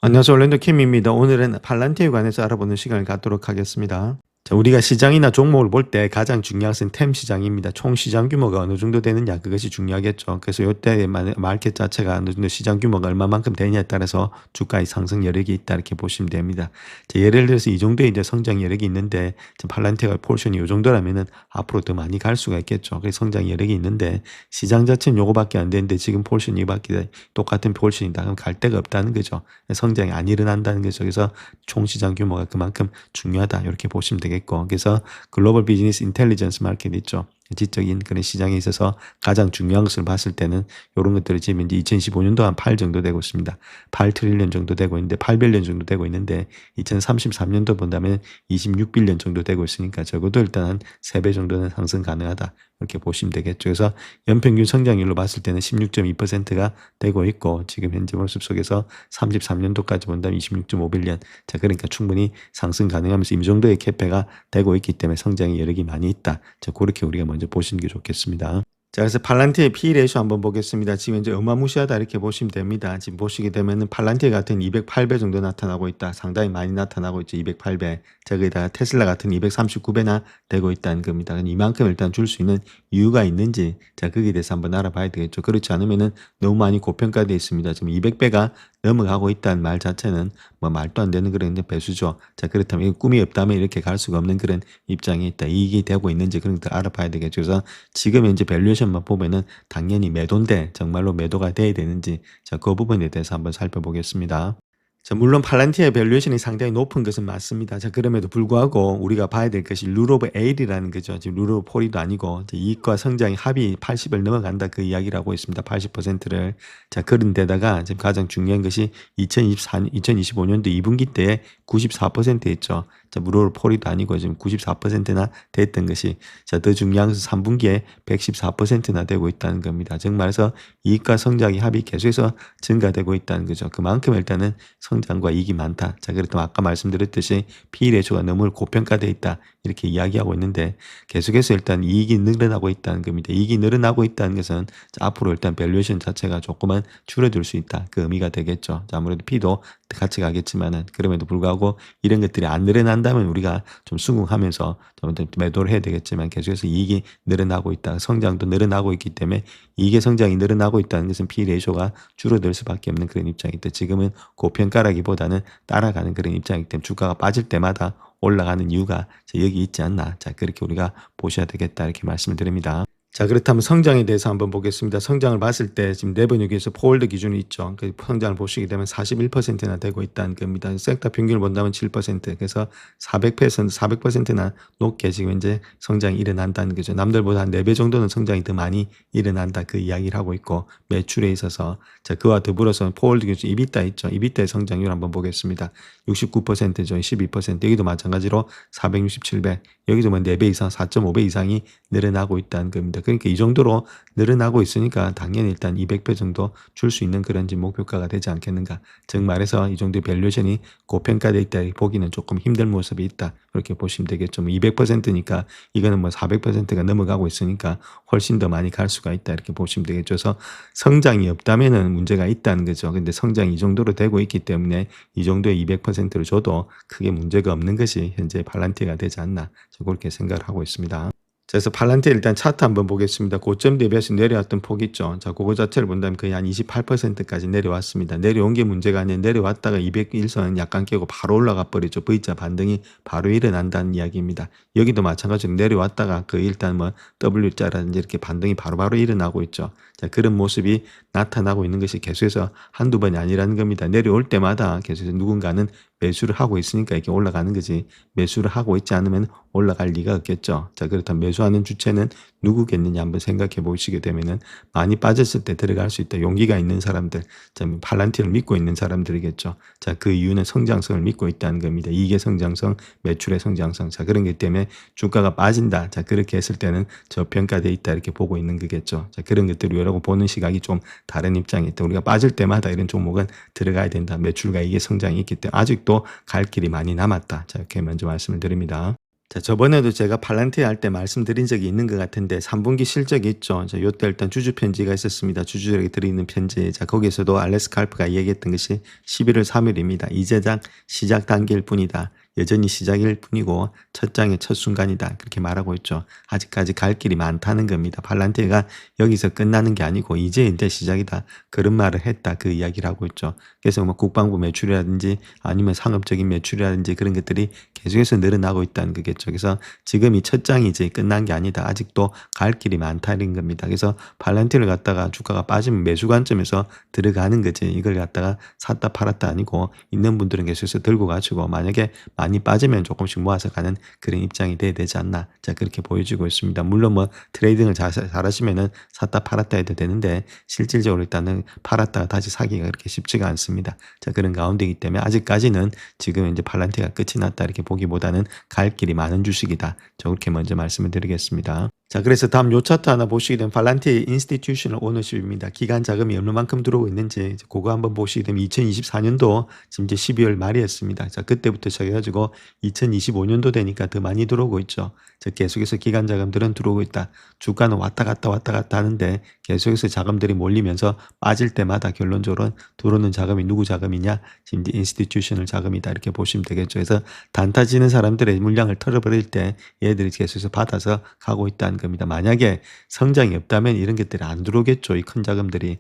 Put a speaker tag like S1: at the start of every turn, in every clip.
S1: 안녕하세요. 올랜도 킴입니다. 오늘은 팔란티에 관해서 알아보는 시간을 갖도록 하겠습니다. 자, 우리가 시장이나 종목을 볼 때 가장 중요한 것은 템 시장입니다. 총 시장 규모가 어느 정도 되느냐, 그것이 중요하겠죠. 그래서 이때 마켓 자체가 어느 정도 시장 규모가 얼마만큼 되느냐에 따라서 주가의 상승 여력이 있다 이렇게 보시면 됩니다. 자, 예를 들어서 이 정도의 이제 성장 여력이 있는데 지금 팔란티가 포션이 이 정도라면은 앞으로 더 많이 갈 수가 있겠죠. 그래서 성장 여력이 있는데 시장 자체는 요거밖에 안 되는데 지금 포션이 이밖에 똑같은 포션이다. 그럼 갈 데가 없다는 거죠. 성장이 안 일어난다는 거죠. 그래서 총 시장 규모가 그만큼 중요하다 이렇게 보시면 되겠습니다. 그래서 글로벌 비즈니스 인텔리전스 마켓 있죠. 지적인 그런 시장에 있어서 가장 중요한 것을 봤을 때는 이런 것들을 지금 이제 2015년도 한 8 정도 되고 있습니다. 8트릴리언 정도 되고 있는데 8빌리언 정도 되고 있는데 2033년도 본다면 26빌리언 정도 되고 있으니까 적어도 일단 한 3배 정도는 상승 가능하다. 이렇게 보시면 되겠죠. 그래서 연평균 성장률로 봤을 때는 16.2%가 되고 있고 지금 현재 모습 속에서 33년도까지 본다면 26.5빌리언. 자, 그러니까 충분히 상승 가능하면서 이 정도의 캐페가 되고 있기 때문에 성장의 여력이 많이 있다. 자, 그렇게 우리가 먼저 보시는 게 좋겠습니다. 자, 그래서 팔란티의 P 레이쇼 한번 보겠습니다. 지금 이제 어마무시하다 이렇게 보시면 됩니다. 지금 보시게 되면은 팔란티 같은 208배 정도 나타나고 있다. 상당히 많이 나타나고 있죠. 208배. 자, 거기다가 테슬라 같은 239배나 되고 있다는 겁니다. 이만큼 일단 줄 수 있는 이유가 있는지, 자, 거기에 대해서 한번 알아봐야 되겠죠. 그렇지 않으면은 너무 많이 고평가되어 있습니다. 지금 200배가 넘어가고 있다는 말 자체는 뭐 말도 안 되는 그런 배수죠. 자, 그렇다면 이거 꿈이 없다면 이렇게 갈 수가 없는 그런 입장에 있다. 이익이 되고 있는지 그런 것들 알아봐야 되겠죠. 그래서 지금 현재 밸류에이션만 보면은 당연히 매도인데 정말로 매도가 돼야 되는지, 자, 그 부분에 대해서 한번 살펴보겠습니다. 자, 물론 팔란티의 밸류에이션이 상당히 높은 것은 맞습니다. 자, 그럼에도 불구하고 우리가 봐야 될 것이 룰 오브 8이라는 거죠. 지금 룰 오브 4도 아니고 이익과 성장의 합이 80을 넘어간다 그 이야기를 하고 있습니다. 80%를. 자, 그런 데다가 지금 가장 중요한 것이 2025년도 2분기 때에 94%였죠. 자, 룰 오브 4도 아니고 지금 94%나 됐던 것이, 자, 더 중요한 것은 3분기에 114%나 되고 있다는 겁니다. 즉 말해서 이익과 성장의 합이 계속해서 증가되고 있다는 거죠. 그만큼 일단은 성장과 이익이 많다. 자, 그렇다면 아까 말씀드렸듯이 P/E 레이쇼가 너무 고평가되어 있다. 이렇게 이야기하고 있는데 계속해서 일단 이익이 늘어나고 있다는 겁니다. 이익이 늘어나고 있다는 것은 자, 앞으로 일단 밸류에이션 자체가 조금은 줄어들 수 있다. 그 의미가 되겠죠. 자, 아무래도 P도 같이 가겠지만은 그럼에도 불구하고 이런 것들이 안 늘어난다면 우리가 좀 수긍하면서 좀 매도를 해야 되겠지만 계속해서 이익이 늘어나고 있다. 성장도 늘어나고 있기 때문에 이익의 성장이 늘어나고 있다는 것은 P/E 레이쇼가 줄어들 수밖에 없는 그런 입장이다. 지금은 고평가라기보다는 따라가는 그런 입장이기 때문에 주가가 빠질 때마다 올라가는 이유가 여기 있지 않나. 자, 그렇게 우리가 보셔야 되겠다 이렇게 말씀을 드립니다. 자, 그렇다면 성장에 대해서 한번 보겠습니다. 성장을 봤을 때 지금 레버뉴에서 포홀드 기준이 있죠. 그 성장을 보시게 되면 41%나 되고 있다는 겁니다. 섹터 평균을 본다면 7%, 그래서 400%나 높게 지금 이제 성장이 일어난다는 거죠. 남들보다 한 4배 정도는 성장이 더 많이 일어난다 그 이야기를 하고 있고, 매출에 있어서 자, 그와 더불어서 포홀드 기준 이비타 있죠. 이비타의 성장률 한번 보겠습니다. 69%죠. 12%. 여기도 마찬가지로 467배. 여기도 뭐 4배 이상, 4.5배 이상이 늘어나고 있다는 겁니다. 그러니까 이 정도로 늘어나고 있으니까 당연히 일단 200배 정도 줄 수 있는 그런 목표가가 되지 않겠는가. 즉 말해서 이 정도의 밸류에이션이 고평가되어 있다 보기는 조금 힘든 모습이 있다. 이렇게 보시면 되겠죠. 200%니까 이거는 뭐 400%가 넘어가고 있으니까 훨씬 더 많이 갈 수가 있다. 이렇게 보시면 되겠죠. 그래서 성장이 없다면은 문제가 있다는 거죠. 근데 성장이 이 정도로 되고 있기 때문에 이 정도의 200%를 줘도 크게 문제가 없는 것이 현재 팔란티가 되지 않나. 그렇게 생각을 하고 있습니다. 그래서 팔란티 일단 차트 한번 보겠습니다. 고점 대비해서 내려왔던 폭 있죠. 자, 그거 자체를 본다면 거의 한 28%까지 내려왔습니다. 내려온 게 문제가 아니라 내려왔다가 201선 약간 깨고 바로 올라가 버리죠. V자 반등이 바로 일어난다는 이야기입니다. 여기도 마찬가지로 내려왔다가 그 일단 뭐 W자라든지 이렇게 반등이 바로바로 일어나고 있죠. 자, 그런 모습이 나타나고 있는 것이 계속해서 한두 번이 아니라는 겁니다. 내려올 때마다 계속해서 누군가는 매수를 하고 있으니까 이렇게 올라가는 거지, 매수를 하고 있지 않으면 올라갈 리가 없겠죠. 자, 그렇다면 매수하는 주체는 누구겠느냐 한번 생각해 보시게 되면은 많이 빠졌을 때 들어갈 수 있다. 용기가 있는 사람들, 자, 팔란티를 믿고 있는 사람들이겠죠. 자, 그 이유는 성장성을 믿고 있다는 겁니다. 이익의 성장성, 매출의 성장성. 자, 그런 것 때문에 주가가 빠진다. 자, 그렇게 했을 때는 저평가되어 있다 이렇게 보고 있는 거겠죠. 자, 그런 것들을 여러 보는 시각이 좀 다른 입장이 있다. 우리가 빠질 때마다 이런 종목은 들어가야 된다. 매출과 이익의 성장이 있기 때문에 아직도 갈 길이 많이 남았다. 자, 이렇게 먼저 말씀을 드립니다. 자, 저번에도 제가 팔란티에 할 때 말씀드린 적이 있는 것 같은데 3분기 실적이 있죠. 자, 요때 일단 주주 편지가 있었습니다. 주주들에게 드리는 편지. 자, 거기에서도 알렉스 칼프가 얘기했던 것이 11월 3일입니다. 이제작 시작 단계일 뿐이다. 여전히 시작일 뿐이고 첫 장의 첫 순간이다. 그렇게 말하고 있죠. 아직까지 갈 길이 많다는 겁니다. 팔란티에가 여기서 끝나는 게 아니고 이제 시작이다. 그런 말을 했다. 그 이야기를 하고 있죠. 그래서 뭐 국방부 매출이라든지 아니면 상업적인 매출이라든지 그런 것들이 계속해서 늘어나고 있다는 거겠죠. 그래서 지금 이 첫 장이 이제 끝난 게 아니다. 아직도 갈 길이 많다는 겁니다. 그래서 팔란티를 갖다가 주가가 빠지면 매수 관점에서 들어가는 거지. 이걸 갖다가 샀다 팔았다 아니고 있는 분들은 계속해서 들고 가지고 만약에 많이 빠지면 조금씩 모아서 가는 그런 입장이 돼야 되지 않나. 자, 그렇게 보여지고 있습니다. 물론 뭐 트레이딩을 잘하시면은 샀다 팔았다 해도 되는데 실질적으로 일단은 팔았다가 다시 사기가 그렇게 쉽지가 않습니다. 자, 그런 가운데이기 때문에 아직까지는 지금 이제 팔란티가 끝이 났다 이렇게 보기보다는 갈 길이 많은 주식이다. 저 그렇게 먼저 말씀을 드리겠습니다. 자, 그래서 다음 요 차트 하나 보시게 되면 팔란티의 인스티튜셔널 오너십입니다. 기간 자금이 어느 만큼 들어오고 있는지 그거 한번 보시게 되면 2024년도 지금 이제 12월 말이었습니다. 자, 그때부터 시작해가지고 2025년도 되니까 더 많이 들어오고 있죠. 자, 계속해서 기간 자금들은 들어오고 있다. 주가는 왔다 갔다 하는데 계속해서 자금들이 몰리면서 빠질 때마다 결론적으로 들어오는 자금이 누구 자금이냐? 지금 이제 인스티튜셔널 자금이다 이렇게 보시면 되겠죠. 그래서 단타 지는 사람들의 물량을 털어버릴 때 얘들이 계속해서 받아서 가고 있다는 겁니다. 만약에 성장이 없다면 이런 것들이 안 들어오겠죠. 이 큰 자금들이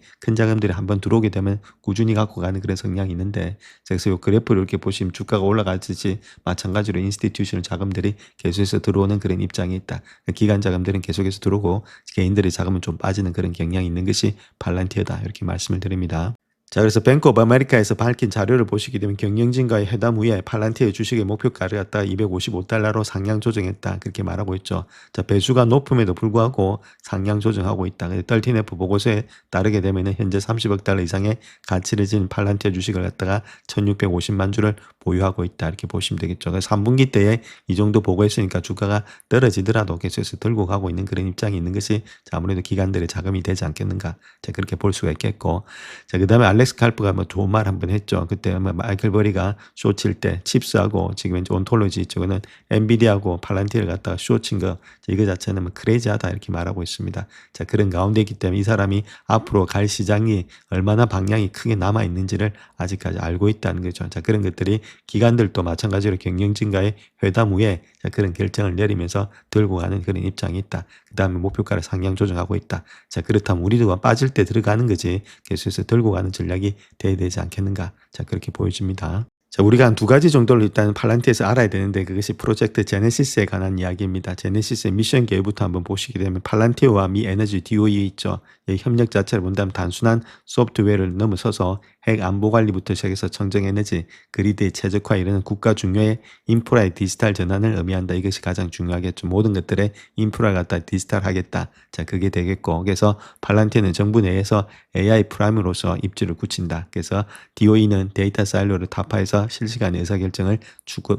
S1: 한번 들어오게 되면 꾸준히 갖고 가는 그런 성향이 있는데 그래서 이 그래프를 이렇게 보시면 주가가 올라가듯이 마찬가지로 인스티튜셔널 자금들이 계속해서 들어오는 그런 입장이 있다. 기관 자금들은 계속해서 들어오고 개인들의 자금은 좀 빠지는 그런 경향이 있는 것이 팔란티어다 이렇게 말씀을 드립니다. 자, 그래서 뱅크 오브 아메리카에서 밝힌 자료를 보시게 되면 경영진과의 회담 후에 팔란티의 주식의 목표가를 갖다가 $255로 상향 조정했다. 그렇게 말하고 있죠. 자, 배수가 높음에도 불구하고 상향 조정하고 있다. 13F 보고서에 따르게 되면 현재 $30억 이상의 가치를 지닌 팔란티의 주식을 갖다가 1650만 주를 보유하고 있다. 이렇게 보시면 되겠죠. 그래서 3분기 때에 이 정도 보고했으니까 주가가 떨어지더라도 계속해서 들고 가고 있는 그런 입장이 있는 것이 아무래도 기관들의 자금이 되지 않겠는가. 자, 그렇게 볼 수가 있겠고. 자, 그 다음에 알렉스 칼프가 뭐 좋은 말 한번 했죠. 그때 뭐 마이클 버리가 쇼 칠 때 칩스하고 지금 이제 온톨로지 쪽은 엔비디아하고 팔란티를 갖다가 쇼 친 거 이거 자체는 뭐 크레이지하다 이렇게 말하고 있습니다. 자, 그런 가운데 있기 때문에 이 사람이 앞으로 갈 시장이 얼마나 방향이 크게 남아 있는지를 아직까지 알고 있다는 거죠. 자, 그런 것들이 기관들도 마찬가지로 경영진과의 회담 후에 자, 그런 결정을 내리면서 들고 가는 그런 입장이 있다. 그 다음에 목표가를 상향 조정하고 있다. 자, 그렇다면 우리도 빠질 때 들어가는 거지 계속해서 들고 가는 전략이 돼야 되지 않겠는가. 자, 그렇게 보여집니다. 자, 우리가 한 두 가지 정도를 일단 팔란티에서 알아야 되는데 그것이 프로젝트 제네시스에 관한 이야기입니다. 제네시스의 미션 계획부터 한번 보시게 되면 팔란티어와 미 에너지 DOE 있죠. 이 협력 자체를 본다면 단순한 소프트웨어를 넘어서서 핵 안보 관리부터 시작해서 청정 에너지, 그리드의 최적화에 이르는 국가 중요의 인프라의 디지털 전환을 의미한다. 이것이 가장 중요하겠죠. 모든 것들의 인프라를 갖다 디지털 하겠다. 자, 그게 되겠고. 그래서 팔란티어는 정부 내에서 AI 프라임으로서 입지를 굳힌다. 그래서 DOE는 데이터 사일로를 타파해서 실시간 의사결정을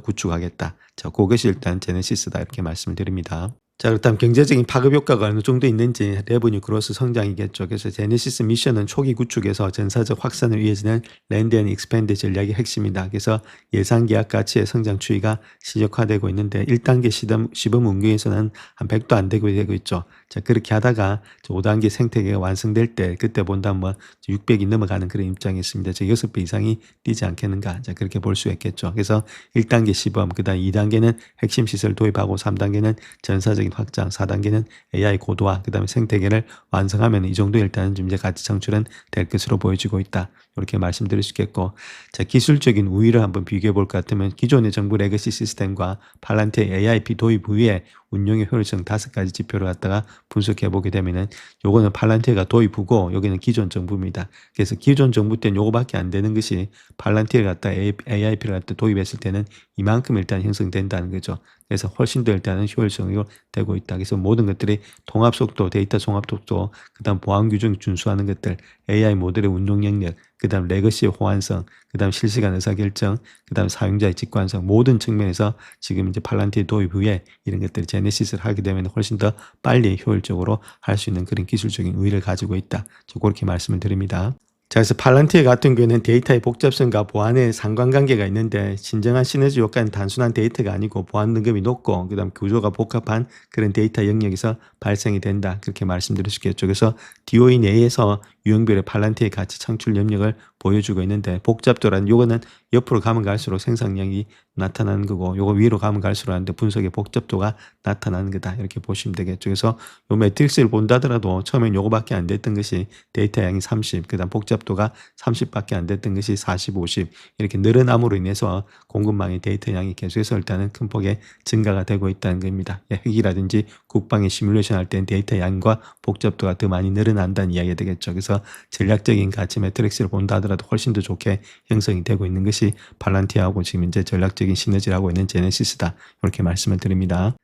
S1: 구축하겠다. 자, 그것이 일단 제네시스다. 이렇게 말씀을 드립니다. 자, 그렇다면 경제적인 파급 효과가 어느 정도 있는지 레버뉴 그로스 성장이겠죠. 그래서 제네시스 미션은 초기 구축에서 전사적 확산을 이어지는 랜드 앤 익스펜드 전략의 핵심이다. 그래서 예상 계약 가치의 성장 추이가 시적화되고 있는데 1단계 시범 운영에서는 한 100도 안 되고 있죠. 자, 그렇게 하다가 5단계 생태계가 완성될 때 그때 본다면 뭐 600이 넘어가는 그런 입장이 있습니다. 즉 6배 이상이 뛰지 않겠는가. 자, 그렇게 볼 수 있겠죠. 그래서 1단계 시범, 그다음 2단계는 핵심 시설 도입하고 3단계는 전사적 확장, 4단계는 AI 고도화, 그 다음에 생태계를 완성하면 이 정도 일단은 좀 이제 가치 창출은 될 것으로 보여지고 있다. 이렇게 말씀드릴 수 있겠고, 자, 기술적인 우위를 한번 비교해 볼 것 같으면 기존의 정부 레거시 시스템과 팔란티의 AIP 도입 후에 운용의 효율성 5가지 지표를 갖다가 분석해 보게 되면은 요거는 팔란티어가 도입 후고 여기는 기존 정부입니다. 그래서 기존 정부 때는 요거밖에 안 되는 것이 팔란티어를 갖다 AIP를 갖다 도입했을 때는 이만큼 일단 형성된다는 거죠. 그래서 훨씬 더 일단은 효율성이 되고 있다. 그래서 모든 것들이 통합 속도, 데이터 종합 속도, 그다음 보안 규정 준수하는 것들, AI 모델의 운용 영역, 그다음 레거시의 호환성, 그다음 실시간 의사결정, 그다음 사용자의 직관성 모든 측면에서 지금 이제 팔란티어 도입 후에 이런 것들이 제네시스를 하게 되면 훨씬 더 빨리 효율적으로 할 수 있는 그런 기술적인 우위를 가지고 있다. 저 그렇게 말씀을 드립니다. 자, 그래서 팔란티어 같은 경우에는 데이터의 복잡성과 보안의 상관관계가 있는데 진정한 시너지 효과는 단순한 데이터가 아니고 보안 등급이 높고 그다음 구조가 복합한 그런 데이터 영역에서 발생이 된다. 그렇게 말씀드릴 수 있겠죠. 그래서 DOE 내에서 유형별의 팔란티어의 가치 창출 영역을 보여주고 있는데 복잡도란 요거는 옆으로 가면 갈수록 생산량이 나타나는 거고 요거 위로 가면 갈수록 하는데 분석의 복잡도가 나타나는 거다. 이렇게 보시면 되겠죠. 그래서 요 매트릭스를 본다더라도 처음엔 요거밖에 안 됐던 것이 데이터 양이 30, 그다음 복잡도가 30밖에 안 됐던 것이 40, 50 이렇게 늘어남으로 인해서 공급망의 데이터 양이 계속해서 일단은 큰 폭의 증가가 되고 있다는 겁니다. 핵이라든지 국방의 시뮬레이션 할 때는 데이터 양과 복잡도가 더 많이 늘어난다는 이야기가 되겠죠. 그래서 전략적인 가치 매트릭스를 본다 하더라도 훨씬 더 좋게 형성이 되고 있는 것이 팔란티어하고 지금 이제 전략적인 시너지를 하고 있는 제네시스다. 이렇게 말씀을 드립니다.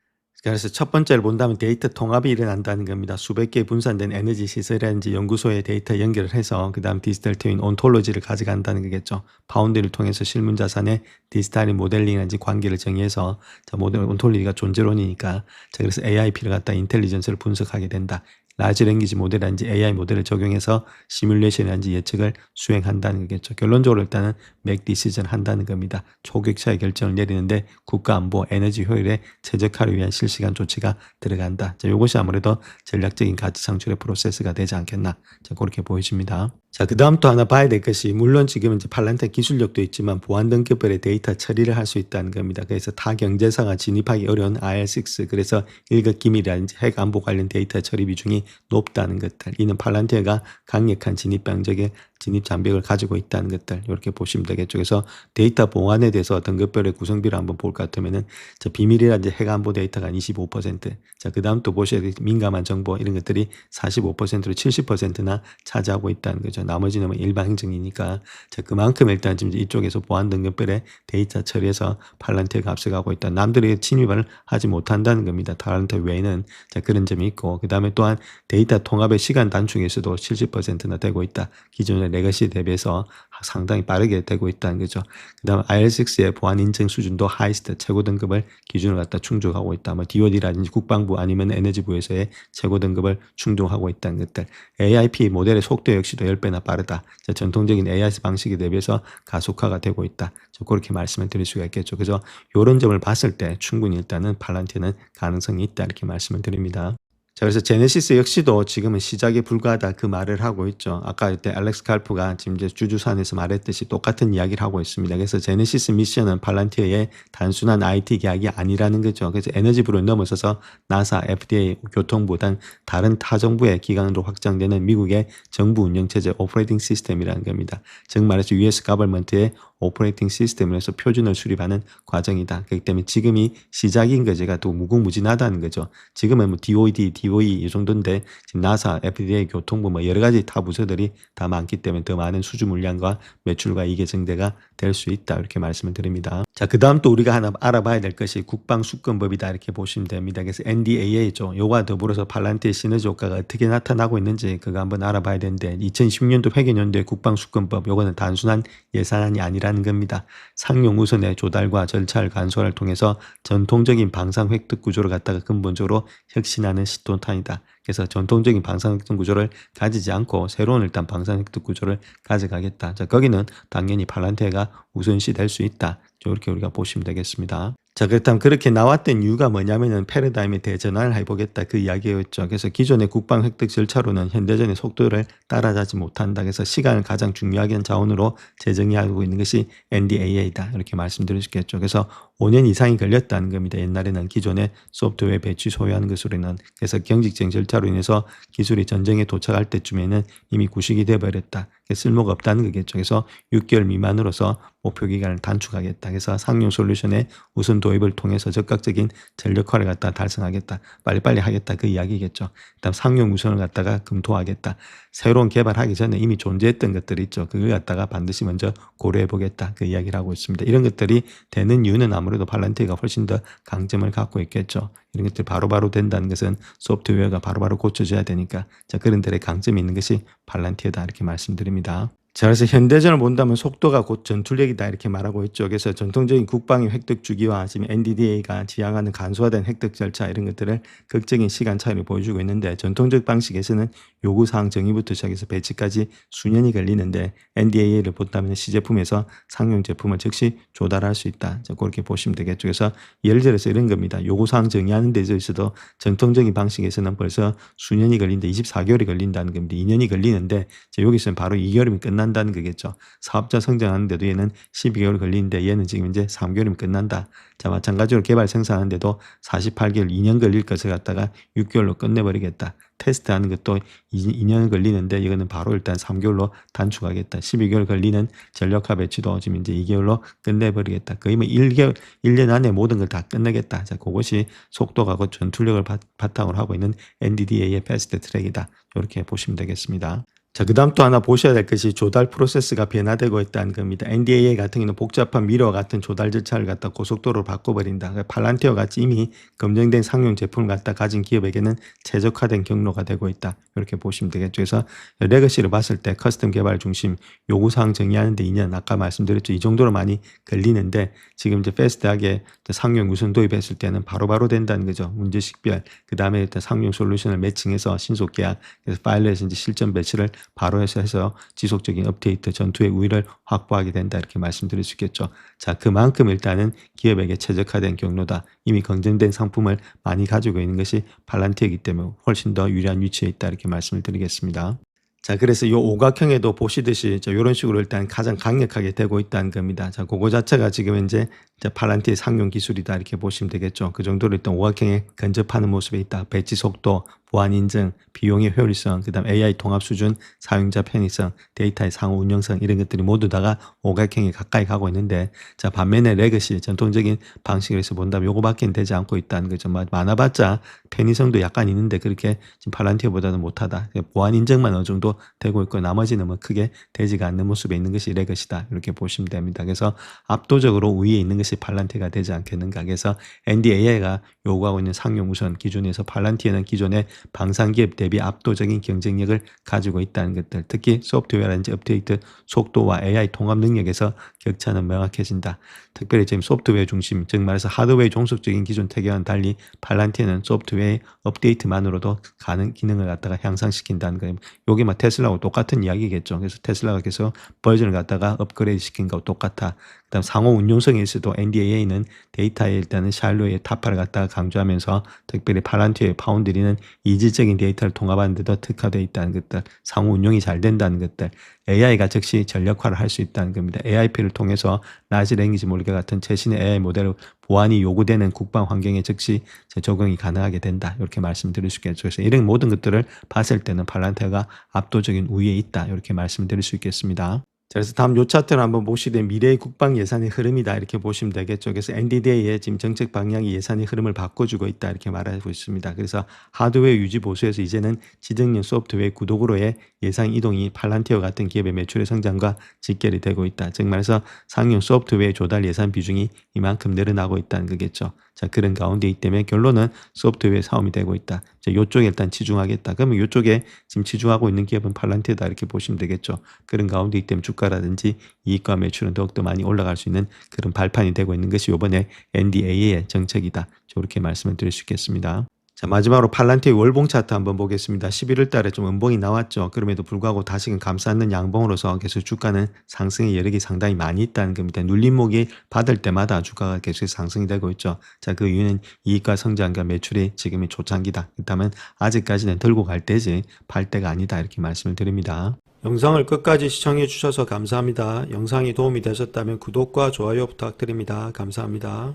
S1: 그래서 첫 번째를 본다면 데이터 통합이 일어난다는 겁니다. 수백 개의 분산된 에너지 시설이라든지 연구소의 데이터 연결을 해서 그 다음 디지털 트윈 온톨로지를 가져간다는 거겠죠. 파운드를 통해서 실문 자산의 디지털인 모델링이라든지 관계를 정의해서 자, 모델 온톨로지가 존재론이니까 자, 그래서 AIP를 갖다 인텔리전스를 분석하게 된다. 라지 랭귀지 모델이라든지 AI 모델을 적용해서 시뮬레이션이라든지 예측을 수행한다는 거겠죠. 결론적으로 일단은 맥 디시전 한다는 겁니다. 초격차의 결정을 내리는데 국가 안보, 에너지 효율에 최적화를 위한 실시간 조치가 들어간다. 자, 이것이 아무래도 전략적인 가치 창출의 프로세스가 되지 않겠나. 자, 그렇게 보여집니다. 자, 그 다음 또 하나 봐야 될 것이 물론 지금 이제 팔란티어 기술력도 있지만 보안 등급별의 데이터 처리를 할 수 있다는 겁니다. 그래서 타 경제사가 진입하기 어려운 IL6 그래서 일급 기밀이라든지 핵 안보 관련 데이터 처리 비중이 높다는 것들. 이는 팔란티어가 강력한 진입 방적의 진입 장벽을 가지고 있다는 것들 이렇게 보시면 되겠죠. 그래서 데이터 보안에 대해서 등급별의 구성비를 한번 볼 것 같으면은 자, 비밀이라든지 핵 안보 데이터가 한 25%. 자, 그 다음 또 보셔야 될 민감한 정보 이런 것들이 45%로 70%나 차지하고 있다는 거죠. 나머지는 뭐 일반 행정이니까 자, 그만큼 일단 지금 이쪽에서 보안 등급별의 데이터 처리에서 팔란티어가 앞서가고 있다. 남들이 침입을 하지 못한다는 겁니다. 팔란티어 외에는 자, 그런 점이 있고 그 다음에 또한 데이터 통합의 시간 단축에서도 70%나 되고 있다. 기존의 레거시 대비해서 상당히 빠르게 되고 있다는 거죠. 그 다음 IL6의 보안 인증 수준도 하이스트 최고 등급을 기준으로 갖다 충족하고 있다. 뭐 DOD라든지 국방부 아니면 에너지부에서의 최고 등급을 충족하고 있다는 것들. AIP 모델의 속도 역시도 10배나 빠르다. 전통적인 AI 방식에 대비해서 가속화가 되고 있다. 그렇게 말씀을 드릴 수가 있겠죠. 그래서 이런 점을 봤을 때 충분히 일단은 팔란티어는 가능성이 있다. 이렇게 말씀을 드립니다. 자, 그래서 제네시스 역시도 지금은 시작에 불과하다 그 말을 하고 있죠. 아까 이때 알렉스 칼프가 지금 이제 주주산에서 말했듯이 똑같은 이야기를 하고 있습니다. 그래서 제네시스 미션은 팔란티어의 단순한 IT 계약이 아니라는 거죠. 그래서 에너지부를 넘어서서 나사, FDA, 교통부 등 다른 타 정부의 기관으로 확장되는 미국의 정부 운영체제 오퍼레이팅 시스템이라는 겁니다. 즉 말해서 US 가버먼트의 오퍼레이팅 시스템을 해서 표준을 수립하는 과정이다. 그렇기 때문에 지금이 시작인 거제가 또 무궁무진하다는 거죠. 지금은 뭐 DOD, DOE 이 정도인데 지금 나사, FDA, 교통부 뭐 여러 가지 타 부서들이 다 많기 때문에 더 많은 수주 물량과 매출과 이익의 증대가 될 수 있다. 이렇게 말씀을 드립니다. 자, 그 다음 또 우리가 하나 알아봐야 될 것이 국방수권법이다. 이렇게 보시면 됩니다. 그래서 NDAA죠. 요와 더불어서 팔란티어 시너지 효과가 어떻게 나타나고 있는지 그거 한번 알아봐야 되는데 2010년도 회계연도의 국방수권법 요거는 단순한 예산안이 아니라는 겁니다. 상용 우선의 조달과 절차를 간소화를 통해서 전통적인 방산 획득 구조를 갖다가 근본적으로 혁신하는 시도탄이다. 그래서 전통적인 방산 획득 구조를 가지지 않고 새로운 일단 방산 획득 구조를 가져가겠다. 자, 거기는 당연히 팔란티어가 우선시 될 수 있다. 이렇게 우리가 보시면 되겠습니다. 자, 그렇다면 그렇게 나왔던 이유가 뭐냐면은 패러다임의 대전환을 해보겠다 그 이야기였죠. 그래서 기존의 국방 획득 절차로는 현대전의 속도를 따라가지 못한다. 그래서 시간을 가장 중요하게 한 자원으로 재정의하고 있는 것이 NDAA다. 이렇게 말씀드릴 수 있겠죠. 그래서 5년 이상이 걸렸다는 겁니다. 옛날에는 기존의 소프트웨어 배치 소유하는 것으로는. 그래서 경직적 절차로 인해서 기술이 전쟁에 도착할 때쯤에는 이미 구식이 되어버렸다. 쓸모가 없다는 거겠죠. 그래서 6개월 미만으로서 목표 기간을 단축하겠다. 그래서 상용 솔루션의 우선 도입을 통해서 적극적인 전력화를 갖다 달성하겠다. 빨리빨리 하겠다. 그 이야기겠죠. 그다음 상용 우선을 갖다가 검토하겠다. 새로운 개발하기 전에 이미 존재했던 것들이 있죠. 그걸 갖다가 반드시 먼저 고려해 보겠다. 그 이야기를 하고 있습니다. 이런 것들이 되는 이유는 아무래도 팔란티어가 훨씬 더 강점을 갖고 있겠죠. 이런 것들이 바로바로 된다는 것은 소프트웨어가 바로바로 고쳐져야 되니까 자, 그런 데에 강점이 있는 것이 팔란티어다. 이렇게 말씀드립니다. 자, 그래서 현대전을 본다면 속도가 곧 전투력이다 이렇게 말하고 있죠. 그래서 전통적인 국방의 획득 주기와 지금 NDDA가 지향하는 간소화된 획득 절차 이런 것들을 극적인 시간 차이를 보여주고 있는데, 전통적 방식에서는 요구사항 정의부터 시작해서 배치까지 수년이 걸리는데 NDAA를 본다면 시제품에서 상용 제품을 즉시 조달할 수 있다. 자, 그렇게 보시면 되겠죠. 그래서 예를 들어서 이런 겁니다. 요구사항 정의하는 데 있어서도 전통적인 방식에서는 벌써 수년이 걸린다, 24개월이 걸린다는 겁니다. 2년이 걸리는데 여기서는 바로 2개월이면 끝난다는 거겠죠. 사업자 성장하는데도 얘는 12개월 걸리는데 얘는 지금 이제 3개월이면 끝난다. 자, 마찬가지로 개발 생산하는데도 48개월, 2년 걸릴 것을 갖다가 6개월로 끝내버리겠다. 테스트하는 것도 2년 걸리는데 이거는 바로 일단 3개월로 단축하겠다. 12개월 걸리는 전력화 배치도 지금 이제 2개월로 끝내버리겠다. 거의 뭐 1년 안에 모든 걸 다 끝내겠다. 자, 그것이 속도가 곧 전투력을 바탕으로 하고 있는 NDDA의 패스트 트랙이다. 이렇게 보시면 되겠습니다. 자, 그 다음 또 하나 보셔야 될 것이 조달 프로세스가 변화되고 있다는 겁니다. NDAA 같은 경우는 복잡한 미러와 같은 조달 절차를 갖다 고속도로로 바꿔버린다. 팔란티어 같이 이미 검증된 상용 제품을 갖다 가진 기업에게는 최적화된 경로가 되고 있다. 이렇게 보시면 되겠죠. 그래서 레거시를 봤을 때 커스텀 개발 중심 요구사항 정의하는데 2년, 아까 말씀드렸죠. 이 정도로 많이 걸리는데 지금 이제 패스트하게 상용 우선 도입했을 때는 바로바로 된다는 거죠. 문제 식별, 그 다음에 일단 상용 솔루션을 매칭해서 신속 계약, 그래서 파일럿에서 이제 실전 배치를 바로 해서 지속적인 업데이트, 전투의 우위를 확보하게 된다. 이렇게 말씀드릴 수 있겠죠. 자, 그만큼 일단은 기업에게 최적화된 경로다. 이미 검증된 상품을 많이 가지고 있는 것이 팔란티어이기 때문에 훨씬 더 유리한 위치에 있다. 이렇게 말씀을 드리겠습니다. 자, 그래서 이 오각형에도 보시듯이 이런 식으로 일단 가장 강력하게 되고 있다는 겁니다. 자, 그거 자체가 지금 이제 팔란티의 상용 기술이다. 이렇게 보시면 되겠죠. 그 정도로 일단 오각형에 근접하는 모습에 있다. 배치 속도, 보안 인증, 비용의 효율성, 그 다음 AI 통합 수준, 사용자 편의성, 데이터의 상호 운영성 이런 것들이 모두 다가 오각형에 가까이 가고 있는데, 자, 반면에 레거시, 전통적인 방식에서 본다면 요거밖에 되지 않고 있다는 거죠. 많아봤자 편의성도 약간 있는데 그렇게 지금 팔란티어보다는 못하다. 보안 인증만 어느 정도 되고 있고 나머지는 뭐 크게 되지가 않는 모습에 있는 것이 레거시다. 이렇게 보시면 됩니다. 그래서 압도적으로 위에 있는 것이 팔란티어가 되지 않겠는가. 그래서 NDAA가 요구하고 있는 상용 우선 기준에서 팔란티어는 기존의 방산기업 대비 압도적인 경쟁력을 가지고 있다는 것들, 특히 소프트웨어라든지 업데이트 속도와 AI 통합 능력에서 격차는 명확해진다. 특별히 지금 소프트웨어 중심, 즉 말해서 하드웨어 종속적인 기존 태계와는 달리 팔란티어는 소프트웨어의 업데이트만으로도 가능 기능을 갖다가 향상시킨다는 거예요. 요게 막 테슬라하고 똑같은 이야기겠죠. 그래서 테슬라가 계속 버전을 갖다가 업그레이드 시킨 거하고 똑같아. 그다음 상호 운용성에 있어도 NDAA는 데이터에 일단은 샬로의 타파를 갖다가 강조하면서 특별히 팔란티어의 파운드리는 이질적인 데이터를 통합하는 데도 특화되어 있다는 것들, 상호 운용이 잘 된다는 것들, AI가 즉시 전력화를 할 수 있다는 겁니다. AIP를 통해서 라지 랭귀지 모델 같은 최신의 AI 모델을 보안이 요구되는 국방 환경에 즉시 적용이 가능하게 된다. 이렇게 말씀드릴 수 있겠죠. 그래서 이런 모든 것들을 봤을 때는 팔란티어가 압도적인 우위에 있다. 이렇게 말씀드릴 수 있겠습니다. 자, 그래서 다음 요 차트를 한번 보시되 미래의 국방 예산의 흐름이다. 이렇게 보시면 되겠죠. 그래서 NDDA의 지금 정책 방향이 예산의 흐름을 바꿔주고 있다. 이렇게 말하고 있습니다. 그래서 하드웨어 유지 보수에서 이제는 지정형 소프트웨어 구독으로의 예산 이동이 팔란티어 같은 기업의 매출의 성장과 직결이 되고 있다. 즉 말해서 상용 소프트웨어 조달 예산 비중이 이만큼 늘어나고 있다는 거겠죠. 자, 그런 가운데 이 때문에 결론은 소프트웨어 사업이 되고 있다. 자, 요쪽에 일단 치중하겠다. 그러면 요쪽에 지금 치중하고 있는 기업은 팔란티어다. 이렇게 보시면 되겠죠. 그런 가운데 이 때문에 주가라든지 이익과 매출은 더욱더 많이 올라갈 수 있는 그런 발판이 되고 있는 것이 이번에 NDAA의 정책이다. 저렇게 말씀을 드릴 수 있겠습니다. 자, 마지막으로 팔란티의 월봉 차트 한번 보겠습니다. 11월 달에 좀 음봉이 나왔죠. 그럼에도 불구하고 다시금 감싸는 양봉으로서 계속 주가는 상승의 여력이 상당히 많이 있다는 겁니다. 눌림목이 받을 때마다 주가가 계속 상승이 되고 있죠. 자, 그 이유는 이익과 성장과 매출이 지금이 초창기다. 그렇다면 아직까지는 들고 갈 때지 팔 때가 아니다. 이렇게 말씀을 드립니다. 영상을 끝까지 시청해 주셔서 감사합니다. 영상이 도움이 되셨다면 구독과 좋아요 부탁드립니다. 감사합니다.